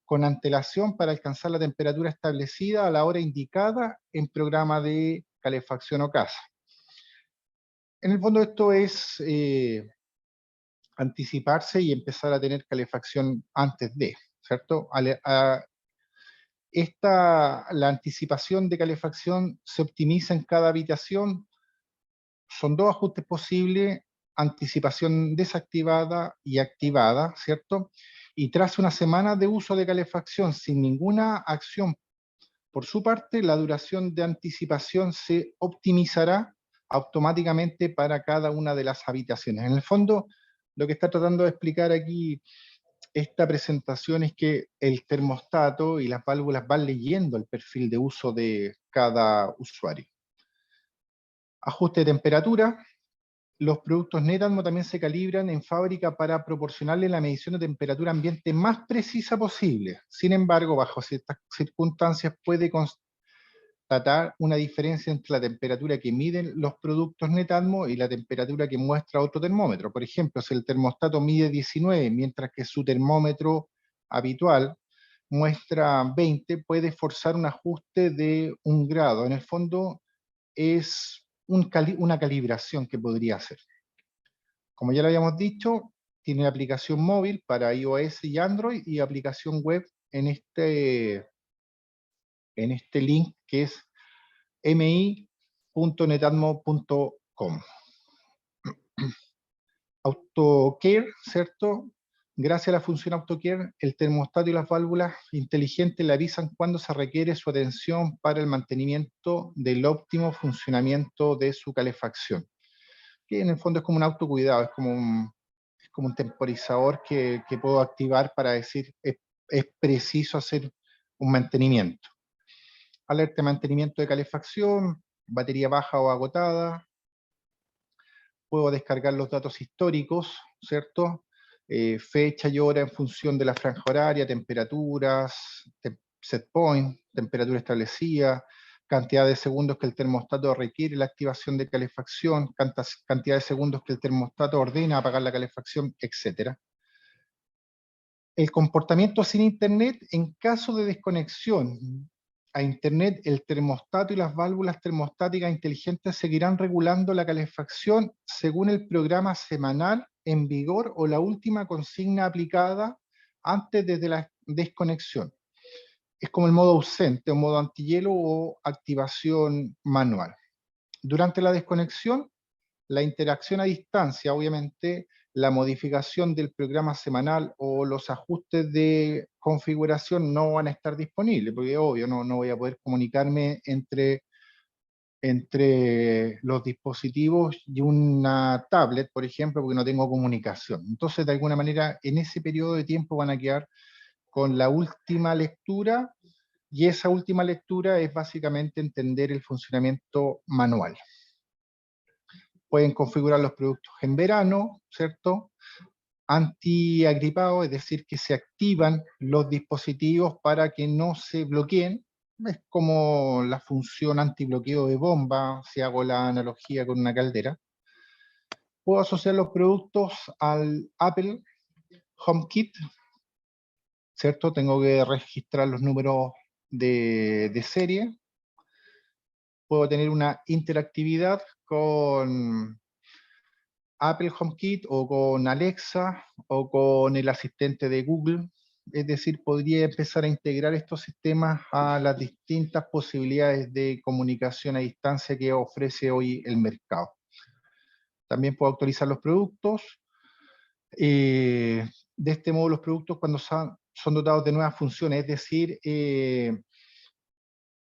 con antelación para alcanzar la temperatura establecida a la hora indicada en programa de calefacción o casa. En el fondo esto es anticiparse y empezar a tener calefacción antes de, ¿cierto? La anticipación de calefacción se optimiza en cada habitación. Son dos ajustes posibles: anticipación desactivada y activada, ¿cierto? Y tras una semana de uso de calefacción sin ninguna acción por su parte, la duración de anticipación se optimizará automáticamente para cada una de las habitaciones. En el fondo, lo que está tratando de explicar aquí esta presentación es que el termostato y las válvulas van leyendo el perfil de uso de cada usuario. Ajuste de temperatura. Los productos Netatmo también se calibran en fábrica para proporcionarle la medición de temperatura ambiente más precisa posible. Sin embargo, bajo ciertas circunstancias puede constatar una diferencia entre la temperatura que miden los productos Netatmo y la temperatura que muestra otro termómetro. Por ejemplo, si el termostato mide 19, mientras que su termómetro habitual muestra 20, puede forzar un ajuste de 1 grado. En el fondo es una calibración que podría hacer. Como ya lo habíamos dicho, tiene aplicación móvil para iOS y Android y aplicación web en este link que es mi.netatmo.com. AutoCare, ¿cierto? Gracias a la función AutoCare, el termostato y las válvulas inteligentes le avisan cuando se requiere su atención para el mantenimiento del óptimo funcionamiento de su calefacción. Que en el fondo es como un autocuidado, es como un temporizador que puedo activar para decir es preciso hacer un mantenimiento. Alerta de mantenimiento de calefacción, batería baja o agotada. Puedo descargar los datos históricos, ¿cierto? Fecha y hora en función de la franja horaria, temperaturas, set point, temperatura establecida, cantidad de segundos que el termostato requiere la activación de calefacción, cantidad de segundos que el termostato ordena apagar la calefacción, etc. El comportamiento sin Internet en caso de desconexión a Internet, el termostato y las válvulas termostáticas inteligentes seguirán regulando la calefacción según el programa semanal en vigor o la última consigna aplicada antes de la desconexión. Es como el modo ausente o modo antihielo o activación manual. Durante la desconexión, la interacción a distancia, obviamente, la modificación del programa semanal o los ajustes de configuración no van a estar disponibles, porque obvio, no voy a poder comunicarme entre los dispositivos y una tablet, por ejemplo, porque no tengo comunicación. Entonces, de alguna manera, en ese periodo de tiempo van a quedar con la última lectura, y esa última lectura es básicamente entender el funcionamiento manual. Pueden configurar los productos en verano, ¿cierto? Antiagripado, es decir, que se activan los dispositivos para que no se bloqueen. Es como la función antibloqueo de bomba, si hago la analogía con una caldera. Puedo asociar los productos al Apple HomeKit, ¿cierto? Tengo que registrar los números de serie. Puedo tener una interactividad con Apple HomeKit o con Alexa o con el asistente de Google. Es decir, podría empezar a integrar estos sistemas a las distintas posibilidades de comunicación a distancia que ofrece hoy el mercado. También puedo actualizar los productos. De este modo, los productos cuando son dotados de nuevas funciones, es decir,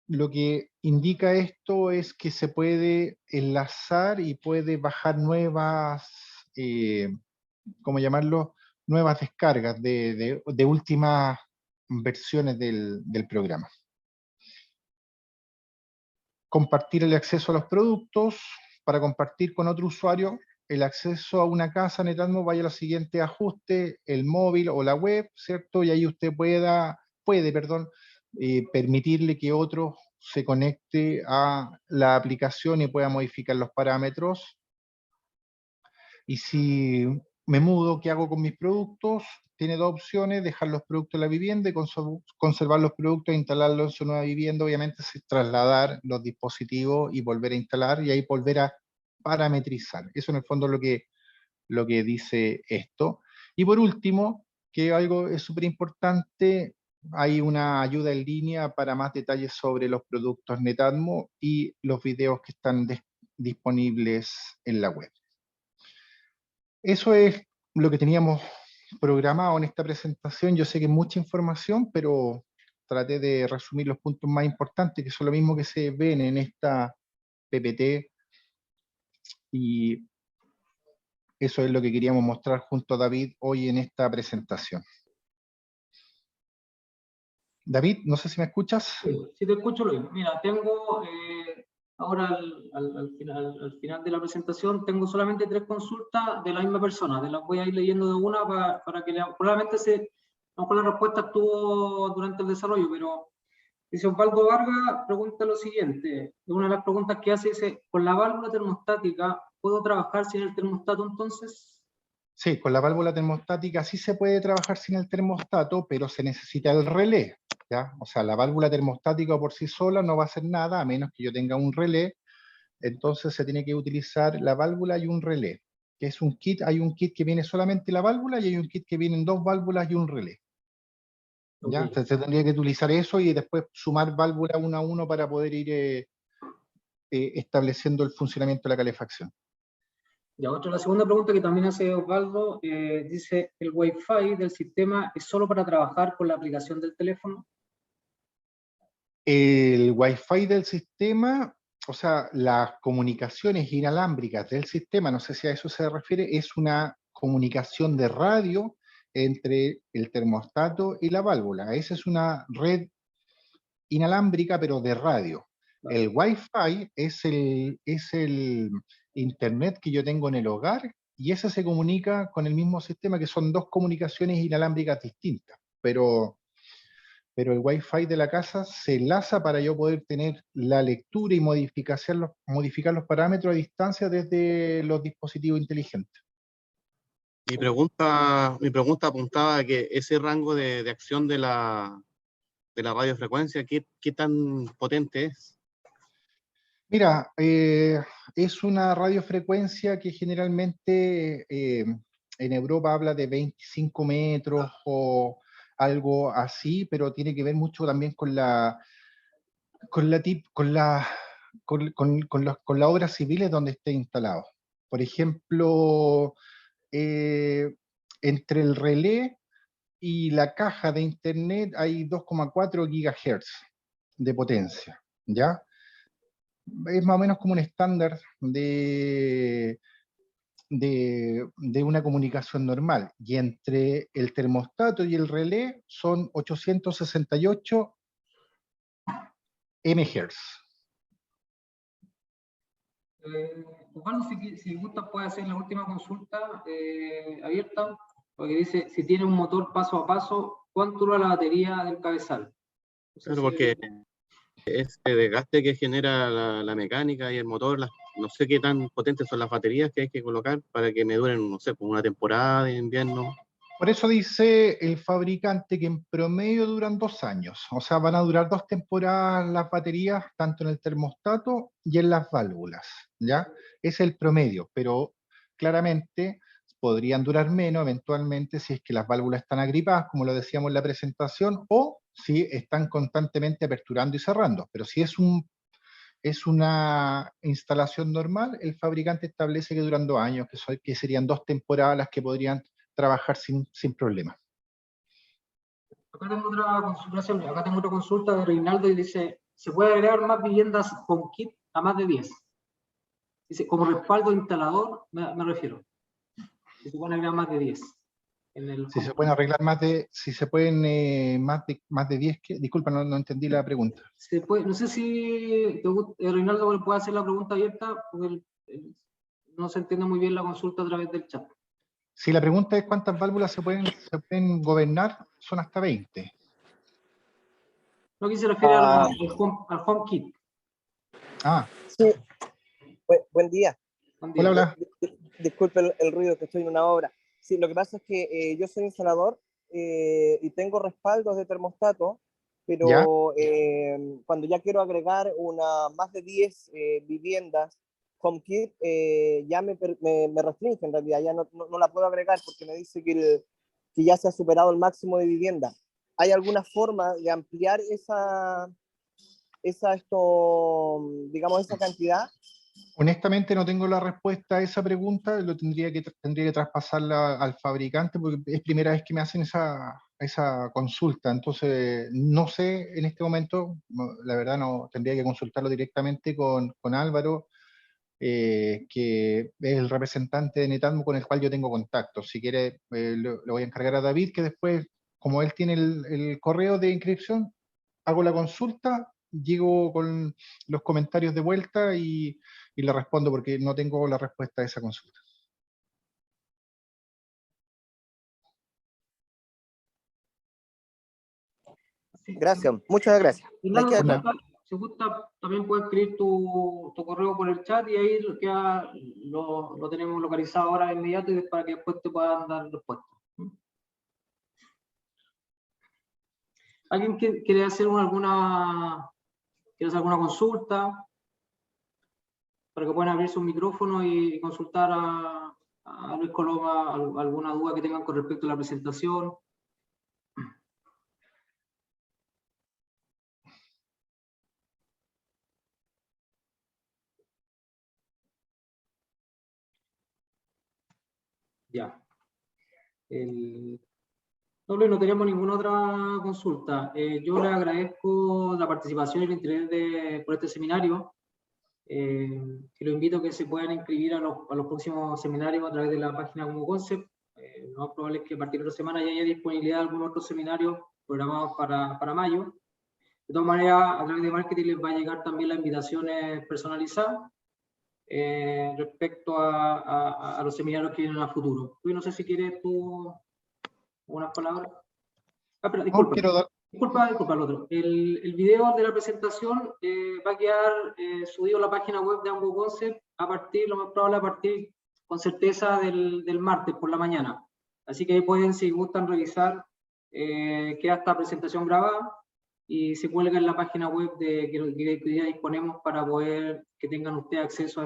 lo que indica esto es que se puede enlazar y puede bajar nuevas, ¿cómo llamarlo? Nuevas descargas de últimas versiones del programa. Compartir el acceso a los productos. Para compartir con otro usuario el acceso a una casa Netatmo, vaya a los siguientes ajustes, el móvil o la web, ¿cierto? Y ahí usted puede, permitirle que otro se conecte a la aplicación y pueda modificar los parámetros. Y si me mudo, ¿qué hago con mis productos? Tiene dos opciones: dejar los productos en la vivienda y conservar los productos e instalarlos en su nueva vivienda. Obviamente, trasladar los dispositivos y volver a instalar, y ahí volver a parametrizar. Eso en el fondo es lo que dice esto. Y por último, que algo es súper importante, hay una ayuda en línea para más detalles sobre los productos Netatmo y los videos que están disponibles en la web. Eso es lo que teníamos programado en esta presentación. Yo sé que es mucha información, pero traté de resumir los puntos más importantes, que son lo mismo que se ven en esta PPT, y eso es lo que queríamos mostrar junto a David hoy en esta presentación. David, no sé si me escuchas. Sí, sí te escucho, Luis. Mira, tengo ahora al final de la presentación, tengo solamente 3 consultas de la misma persona. Te las voy a ir leyendo de una para que probablemente a lo mejor la respuesta estuvo durante el desarrollo, pero dice Osvaldo Vargas, pregunta lo siguiente. Una de las preguntas que hace dice: ¿con la válvula termostática puedo trabajar sin el termostato entonces? Sí, con la válvula termostática sí se puede trabajar sin el termostato, pero se necesita el relé, ¿ya? O sea, la válvula termostática por sí sola no va a hacer nada, a menos que yo tenga un relé. Entonces se tiene que utilizar la válvula y un relé, que es un kit. Hay un kit que viene solamente la válvula, y hay un kit que vienen 2 válvulas y un relé. ¿Ya? Okay. Entonces se tendría que utilizar eso y después sumar válvula uno a uno para poder ir estableciendo el funcionamiento de la calefacción. Ya, la segunda pregunta que también hace Osvaldo, dice: ¿el Wi-Fi del sistema es solo para trabajar con la aplicación del teléfono? El Wi-Fi del sistema, o sea, las comunicaciones inalámbricas del sistema, no sé si a eso se refiere, es una comunicación de radio entre el termostato y la válvula. Esa es una red inalámbrica, pero de radio. Vale. El Wi-Fi es el internet que yo tengo en el hogar, y ese se comunica con el mismo sistema, que son 2 comunicaciones inalámbricas distintas. Pero el Wi-Fi de la casa se enlaza para yo poder tener la lectura y modificar los parámetros a distancia desde los dispositivos inteligentes. Mi pregunta apuntaba a que ese rango de acción de la radiofrecuencia, ¿qué tan potente es? Mira, es una radiofrecuencia que generalmente en Europa habla de 25 metros o algo así, pero tiene que ver mucho también con las obras civiles donde esté instalado. Por ejemplo, entre el relé y la caja de internet hay 2,4 gigahertz de potencia, ¿ya? Es más o menos como un estándar de una comunicación normal, y entre el termostato y el relé son 868 MHz. Osvaldo, si gusta puede hacer la última consulta abierta, porque dice, si tiene un motor paso a paso, ¿cuánto dura la batería del cabezal? No sé Claro, si- porque ese desgaste que genera la mecánica y el motor, no sé qué tan potentes son las baterías que hay que colocar para que me duren, no sé, por una temporada de invierno. Por eso dice el fabricante que en promedio duran 2 años, o sea, van a durar 2 temporadas las baterías, tanto en el termostato y en las válvulas, ¿ya? Es el promedio, pero claramente podrían durar menos eventualmente si es que las válvulas están agripadas, como lo decíamos en la presentación, o si están constantemente aperturando y cerrando. Pero si es una instalación normal, el fabricante establece que duran 2 años, que serían 2 temporadas las que podrían trabajar sin problema. Acá tengo otra consulta, acá tengo otra consulta de Reinaldo y dice, ¿se puede agregar más viviendas HomeKit a más de 10? Dice, como respaldo instalador, me refiero. Si se pueden agregar más de 10. Si se pueden arreglar si se pueden más de 10, disculpa, no entendí la pregunta. No sé si Reinaldo puede hacer la pregunta abierta, porque no se entiende muy bien la consulta a través del chat. Si la pregunta es cuántas válvulas se pueden gobernar, son hasta 20. No, aquí se refiere al HomeKit. Sí, buen día. Buen día. Hola, hola. Disculpe el ruido, que estoy en una obra. Sí, lo que pasa es que yo soy instalador y tengo respaldos de termostato, pero ¿Ya? cuando ya quiero agregar más de 10 viviendas HomeKit, ya me restringe en realidad, ya no la puedo agregar porque me dice que ya se ha superado el máximo de vivienda. ¿Hay alguna forma de ampliar esa cantidad? Honestamente no tengo la respuesta a esa pregunta, tendría que traspasarla al fabricante porque es primera vez que me hacen esa consulta, entonces no sé en este momento, la verdad no, tendría que consultarlo directamente con Álvaro, que es el representante de Netatmo con el cual yo tengo contacto. Si quiere, le voy a encargar a David que después, como él tiene el correo de inscripción, hago la consulta, llego con los comentarios de vuelta y le respondo porque no tengo la respuesta a esa consulta. Gracias, muchas gracias. Si gusta, también puedes escribir tu correo por el chat y ahí lo tenemos localizado ahora de inmediato y para que después te puedan dar respuesta. ¿Alguien quiere hacer alguna consulta? Para que puedan abrir su micrófono y consultar a Luis Coloma alguna duda que tengan con respecto a la presentación. Ya. No, Luis, no tenemos ninguna otra consulta. Yo le agradezco la participación y el interés por este seminario. Que lo invito a que se puedan inscribir a los próximos seminarios a través de la página como Concept. Lo más probable es que a partir de la semana ya haya disponibilidad de algunos otros seminarios programados para mayo. De todas maneras, a través de marketing les va a llegar también las invitaciones personalizadas respecto a los seminarios que vienen a futuro. Luis, no sé si quieres tú unas palabras. Pero disculpa. Disculpa el otro. El video de la presentación va a quedar subido a la página web de Ambo Concept lo más probable a partir con certeza del martes por la mañana. Así que pueden, si gustan, revisar queda esta presentación grabada y se cuelga en la página web que ya disponemos para poder que tengan ustedes acceso a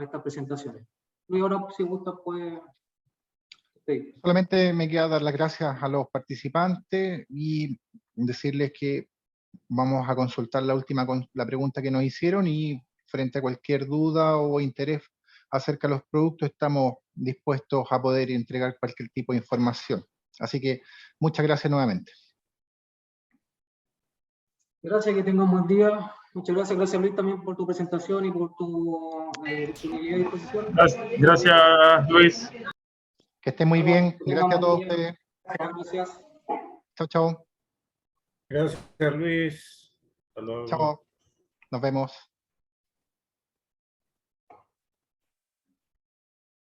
estas presentaciones. Y ahora, si gustan, pues... Sí. Solamente me queda dar las gracias a los participantes y decirles que vamos a consultar la pregunta que nos hicieron y frente a cualquier duda o interés acerca de los productos estamos dispuestos a poder entregar cualquier tipo de información. Así que muchas gracias nuevamente. Gracias, que tengan un buen día. Muchas gracias, gracias Luis también por tu presentación y por tu disponibilidad y disposición. Gracias, Luis. Que estén muy bien. Gracias a todos ustedes. Gracias. Chao, chao. Gracias, Luis. Hasta luego. Chao. Nos vemos.